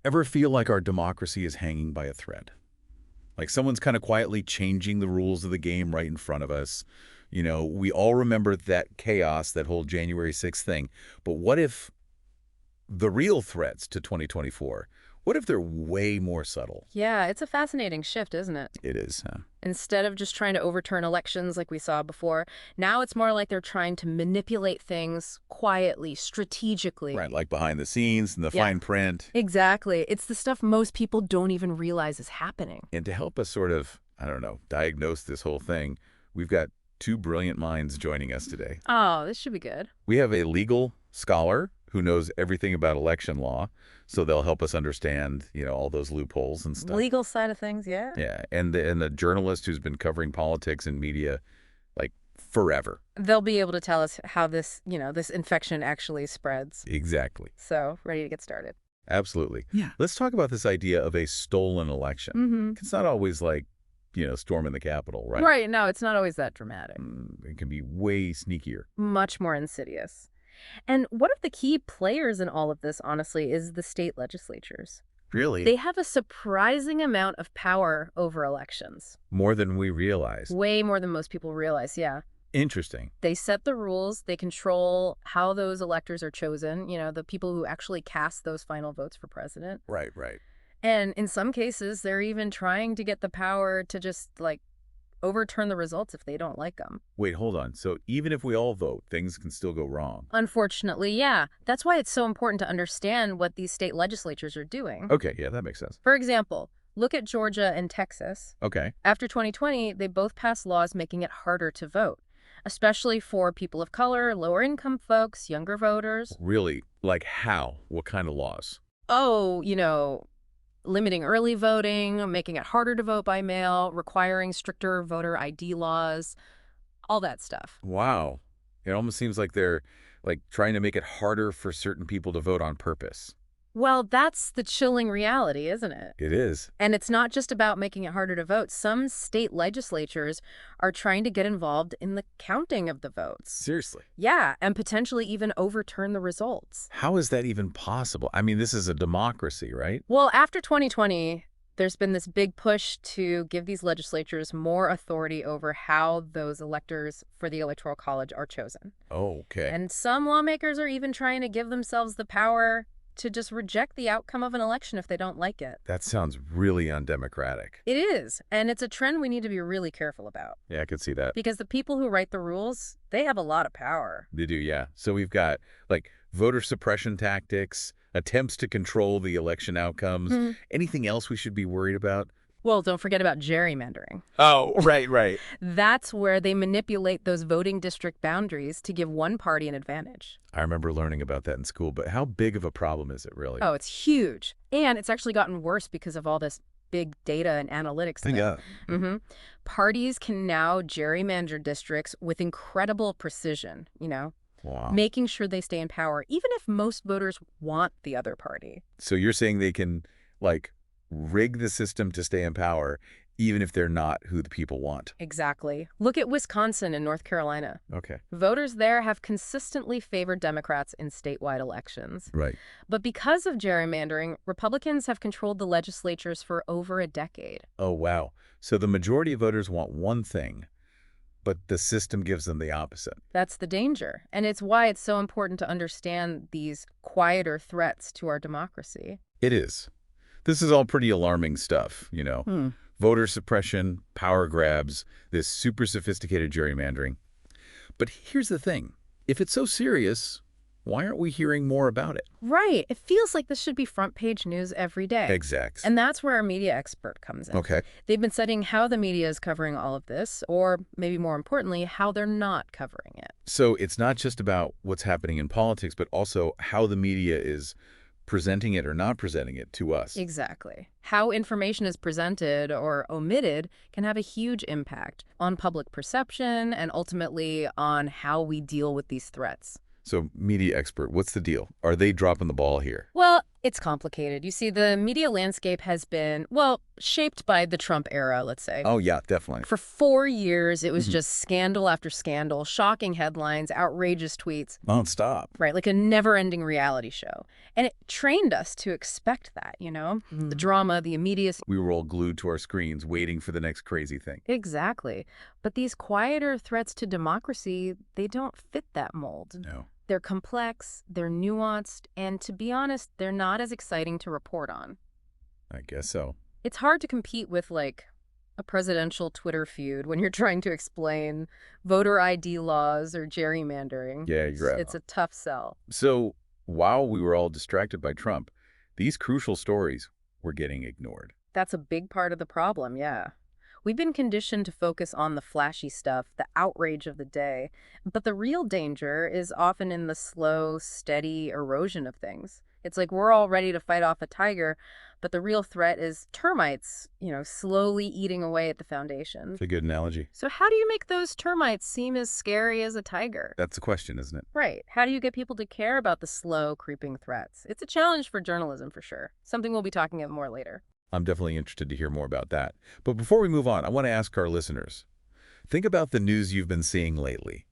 Ever feel like our democracy is hanging by a thread? Like someone's kind of quietly changing the rules of the game right in front of us. We all remember that chaos, that whole January 6th thing. But what if the real threats to 2024, what if they're way more subtle? Yeah, it's a fascinating shift, isn't it? It is, huh? Instead of just trying to overturn elections like we saw before, now it's more like they're trying to manipulate things quietly, strategically. Right, like behind the scenes and the Yeah, fine print. exactly. It's the stuff most people don't even realize is happening. And to help us sort of, I don't know, diagnose this whole thing, we've got two brilliant minds joining us today. Oh, this should be good. We have a legal scholar who knows everything about election law, so they'll help us understand, all those loopholes and stuff. Legal side of things, yeah. Yeah, and a journalist who's been covering politics and media like forever. They'll be able to tell us how this infection actually spreads. Exactly. So, ready to get started. Absolutely. Yeah. Let's talk about this idea of a stolen election. Mm-hmm. It's not always like, storming the Capitol, right? Right, no, it's not always that dramatic. It can be way sneakier. Much more insidious. And one of the key players in all of this, honestly, is the state legislatures. Really? They have a surprising amount of power over elections. More than we realize. Way more than most people realize, yeah. Interesting. They set the rules, they control how those electors are chosen, the people who actually cast those final votes for president. Right, right. And in some cases, they're even trying to get the power to just, overturn the results if they don't like them. Wait, hold on. So even if we all vote, things can still go wrong. Unfortunately, yeah. That's why it's so important to understand what these state legislatures are doing. Okay, yeah, that makes sense. For example, look at Georgia and Texas. Okay. After 2020, they both passed laws making it harder to vote, especially for people of color, lower-income folks, younger voters. Really? Like how? What kind of laws? Oh, limiting early voting, making it harder to vote by mail, requiring stricter voter ID laws, all that stuff. Wow. It almost seems like they're trying to make it harder for certain people to vote on purpose. Well, that's the chilling reality, isn't it? It is. And it's not just about making it harder to vote. Some state legislatures are trying to get involved in the counting of the votes. Seriously. Yeah, and potentially even overturn the results. How is that even possible? I mean, this is a democracy, right? Well, after 2020, there's been this big push to give these legislatures more authority over how those electors for the Electoral College are chosen. Oh, okay. And some lawmakers are even trying to give themselves the power to just reject the outcome of an election if they don't like it. That sounds really undemocratic. It is, and it's a trend we need to be really careful about. Yeah, I could see that. Because the people who write the rules, they have a lot of power. They do, yeah. So we've got, voter suppression tactics, attempts to control the election outcomes. Anything else we should be worried about? Well, don't forget about gerrymandering. Oh, right. That's where they manipulate those voting district boundaries to give one party an advantage. I remember learning about that in school, but how big of a problem is it really? Oh, it's huge. And it's actually gotten worse because of all this big data and analytics thing. Yeah. Parties can now gerrymander districts with incredible precision, Wow. making sure they stay in power, even if most voters want the other party. So you're saying they can, rig the system to stay in power, even if they're not who the people want? Exactly. Look at Wisconsin and North Carolina. Okay. Voters there have consistently favored Democrats in statewide elections. Right. But because of gerrymandering, Republicans have controlled the legislatures for over a decade. Oh, wow. So the majority of voters want one thing, but the system gives them the opposite. That's the danger. And it's why it's so important to understand these quieter threats to our democracy. It is. This is all pretty alarming stuff, Voter suppression, power grabs, this super sophisticated gerrymandering. But here's the thing. If it's so serious, why aren't we hearing more about it? Right. It feels like this should be front page news every day. Exact. And that's where our media expert comes in. Okay. They've been studying how the media is covering all of this, or maybe more importantly, how they're not covering it. So it's not just about what's happening in politics, but also how the media is presenting it or not presenting it to us. Exactly. How information is presented or omitted can have a huge impact on public perception and ultimately on how we deal with these threats. So media expert, what's the deal? Are they dropping the ball here? Well, It's complicated. You see, the media landscape has been, well, shaped by the Trump era, let's say. Oh, yeah, definitely. For 4 years, it was Mhm. just scandal after scandal, shocking headlines, outrageous tweets, Non-stop. right? Like a never-ending reality show. And it trained us to expect that, you know? The drama, the immediacy. We were all glued to our screens waiting for the next crazy thing. Exactly. But these quieter threats to democracy, they don't fit that mold. No, They're complex, they're nuanced, and to be honest, they're not as exciting to report on. I guess so. It's hard to compete with, like, a presidential Twitter feud when you're trying to explain voter ID laws or gerrymandering. Yeah, It's, you're right. it's a tough sell. So while we were all distracted by Trump, these crucial stories were getting ignored. That's a big part of the problem, yeah. We've been conditioned to focus on the flashy stuff, the outrage of the day, but the real danger is often in the slow, steady erosion of things. It's like we're all ready to fight off a tiger, but the real threat is termites, slowly eating away at the foundation. It's a good analogy. So how do you make those termites seem as scary as a tiger? That's the question, isn't it? Right. How do you get people to care about the slow, creeping threats? It's a challenge for journalism, for sure. Something we'll be talking about more later. I'm definitely interested to hear more about that. But before we move on, I want to ask our listeners, think about the news you've been seeing lately.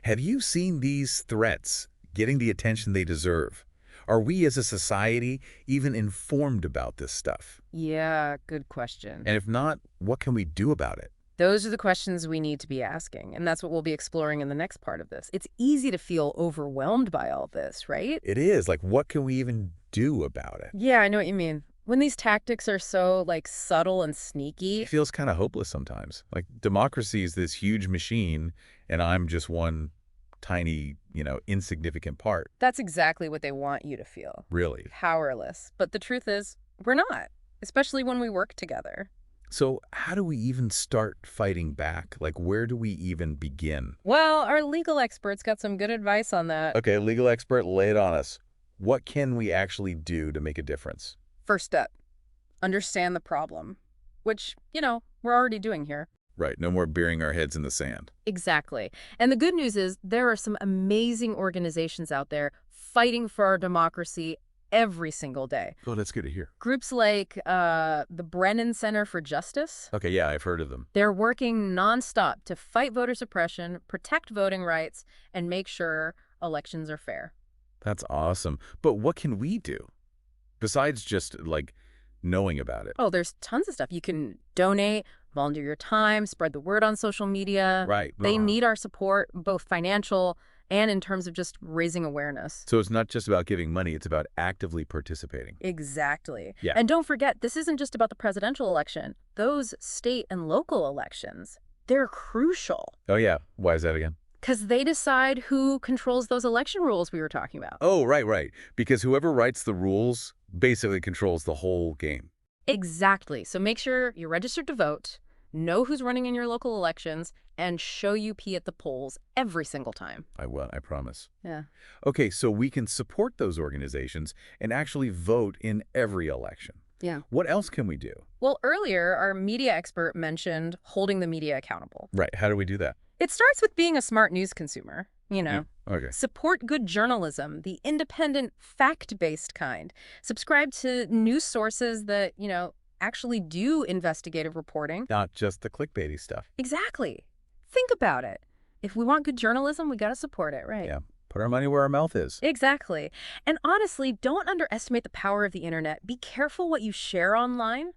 Have you seen these threats getting the attention they deserve? Are we as a society even informed about this stuff? Yeah, good question. And if not, what can we do about it? Those are the questions we need to be asking, and that's what we'll be exploring in the next part of this. It's easy to feel overwhelmed by all this, right? It is. Like, what can we even do about it? Yeah, I know what you mean. When these tactics are so, like, subtle and It sneaky, feels kind of hopeless sometimes. Like, democracy is this huge machine, and I'm just one tiny, insignificant part. that's exactly what they want you to feel. Really. Powerless. But the truth is, we're not, especially when we work together. So how do we even start fighting back? Like, where do we even begin? Well, our legal experts got some good advice on that. Okay, legal expert, lay it on us. What can we actually do to make a difference? First step, understand the problem, which, we're already doing here. Right, no more burying our heads in the sand. Exactly. And the good news is there are some amazing organizations out there fighting for our democracy every single day. Oh, that's good to hear. Groups like the Brennan Center for Justice, Okay, yeah, I've heard of them. they're working nonstop to fight voter suppression, protect voting rights, and make sure elections are fair. That's awesome. But what can we do? Besides just, like, knowing about it. Oh, there's tons of stuff. You can donate, volunteer your time, spread the word on social media. Right. They need our support, both financial and in terms of just raising awareness. So it's not just about giving money, it's about actively participating. Exactly. Yeah. And don't forget, this isn't just about the presidential election. Those state and local elections, they're crucial Oh, yeah. Why is that again? because they decide who controls those election rules we were talking about. Oh, right. Because whoever writes the rules basically controls the whole game. Exactly. So make sure you're registered to vote, know who's running in your local elections, and show UP at the polls every single time. I will, I promise. Yeah. Okay, so we can support those organizations and actually vote in every election. Yeah. What else can we do? Well, earlier, our media expert mentioned holding the media accountable. Right, how do we do that? It starts with being a smart news consumer, Okay. Support good journalism, the independent, fact-based kind. Subscribe to news sources that, actually do investigative reporting. Not just the clickbaity stuff. Exactly. Think about it. If we want good journalism, we got to support it, right? Yeah. Put our money where our mouth is. Exactly. And honestly, don't underestimate the power of the internet. Be careful what you share online,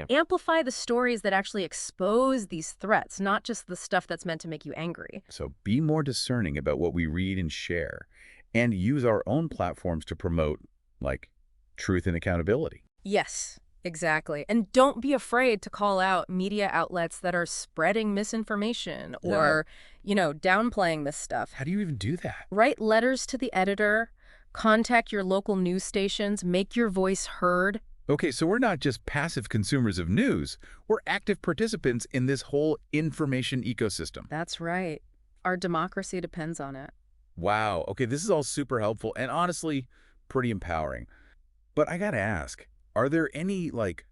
Amplify the stories that actually expose these threats, not just the stuff that's meant to make you angry. So be more discerning about what we read and share, and use our own platforms to promote, like, truth and accountability. Yes, exactly. And don't be afraid to call out media outlets that are spreading misinformation or, downplaying this stuff. How do you even do that? Write letters to the editor, contact your local news stations, make your voice heard. Okay, so we're not just passive consumers of news. We're active participants in this whole information ecosystem. That's right. Our democracy depends on it. Wow. Okay, this is all super helpful and honestly pretty empowering. But I gotta ask, are there any, like,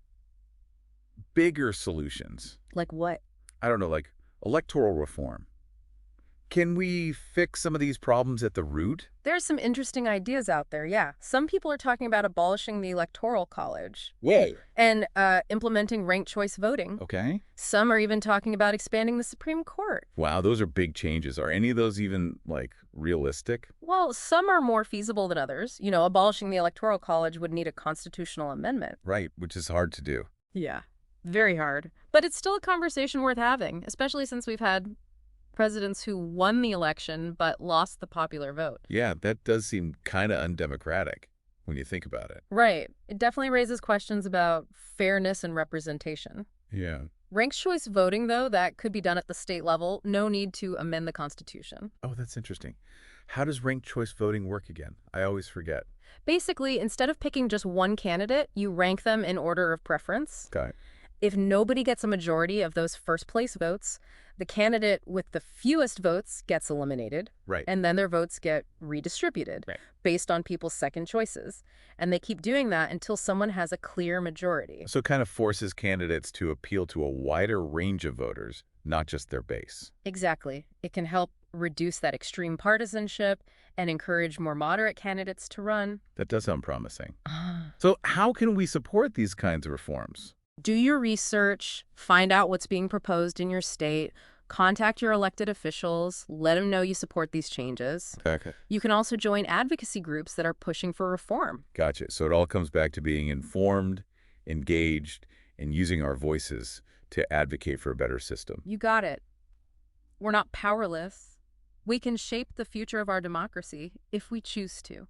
bigger solutions? Like what? I don't know, like electoral reform, Can we fix some of these problems at the root? There's some interesting ideas out there, yeah. Some people are talking about abolishing the Electoral College Whoa. and implementing ranked choice voting. Okay. Some are even talking about expanding the Supreme Court. Wow, those are big changes. Are any of those even, like, realistic? Well, some are more feasible than others. You know, abolishing the Electoral College would need a constitutional amendment. Right, which is hard to do. Yeah, very hard. But it's still a conversation worth having, especially since we've had presidents who won the election but lost the popular vote. Yeah, that does seem kind of undemocratic when you think about it. Right. It definitely raises questions about fairness and representation. Yeah. Ranked choice voting, though, that could be done at the state level. No need to amend the Constitution. Oh, that's interesting. How does ranked choice voting work again? I always forget. Basically, instead of picking just one candidate, you rank them in order of preference. Got it. If nobody gets a majority of those first-place votes, the candidate with the fewest votes gets eliminated, Right. and then their votes get redistributed based on people's second choices. And they keep doing that until someone has a clear majority. So it kind of forces candidates to appeal to a wider range of voters, not just their base. Exactly. It can help reduce that extreme partisanship and encourage more moderate candidates to run. That does sound promising. So how can we support these kinds of reforms? Do your research, find out what's being proposed in your state, contact your elected officials, let them know you support these changes. Okay. You can also join advocacy groups that are pushing for reform. Gotcha. So it all comes back to being informed, engaged, and using our voices to advocate for a better system. You got it. We're not powerless. We can shape the future of our democracy if we choose to.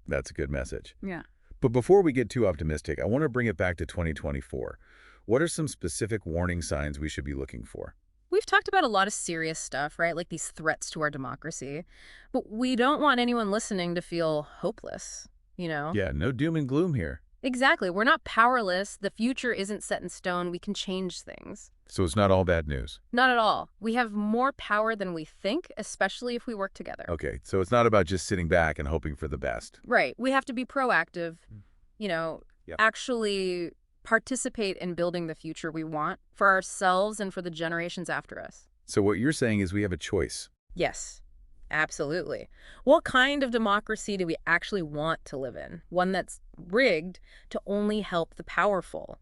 That's a good message. Yeah. But before we get too optimistic, I want to bring it back to 2024. What are some specific warning signs we should be looking for? We've talked about a lot of serious stuff, right? Like these threats to our democracy. But we don't want anyone listening to feel hopeless, you know? Yeah, no doom and gloom here. Exactly. We're not powerless. The future isn't set in stone. We can change things. So it's not all bad news. Not at all. We have more power than we think, especially if we work together. Okay, so it's not about just sitting back and hoping for the best. Right. We have to be proactive, you know, Yep. actually participate in building the future we want for ourselves and for the generations after us. So what you're saying is we have a choice. Yes, absolutely. What kind of democracy do we actually want to live in? One that's rigged to only help the powerful.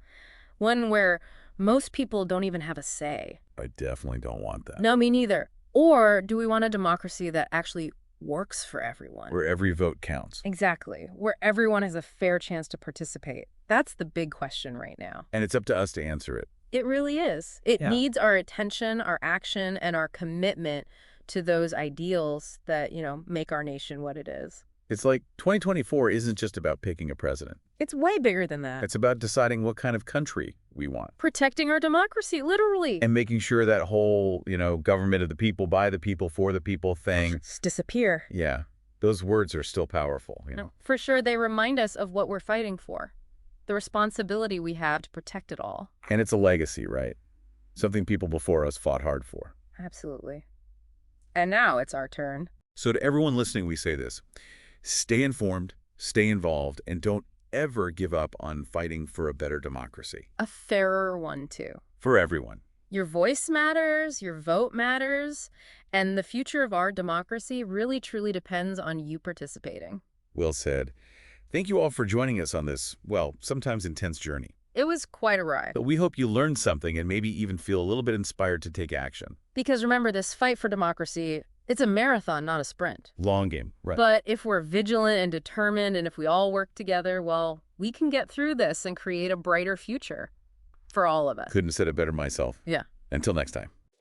One where most people don't even have a say. I definitely don't want that. No, me neither. Or do we want a democracy that actually works for everyone? Where every vote counts. Exactly. Where everyone has a fair chance to participate. That's the big question right now. And it's up to us to answer it. It really is. It Yeah. needs our attention, our action, and our commitment to those ideals that, you know, make our nation what it is. It's like 2024 isn't just about picking a president. It's way bigger than that. It's about deciding what kind of country we want. Protecting our democracy, literally. And making sure that whole, government of the people, by the people, for the people thing. Just disappear. Yeah. Those words are still powerful. No, for sure, they remind us of what we're fighting for. The responsibility we have to protect it all. And it's a legacy, right? Something people before us fought hard for. Absolutely. And now it's our turn. So to everyone listening, we say this. Stay informed, stay involved, and don't ever give up on fighting for a better democracy. A fairer one, too. For everyone. Your voice matters, your vote matters, and the future of our democracy really truly depends on you participating. Well said. Thank you all for joining us on this, well, sometimes intense journey. It was quite a ride. But we hope you learned something and maybe even feel a little bit inspired to take action. Because remember, this fight for democracy, it's a marathon, not a sprint. Long game, right? But if we're vigilant and determined, and if we all work together, well, we can get through this and create a brighter future for all of us. Couldn't have said it better myself. Yeah. Until next time.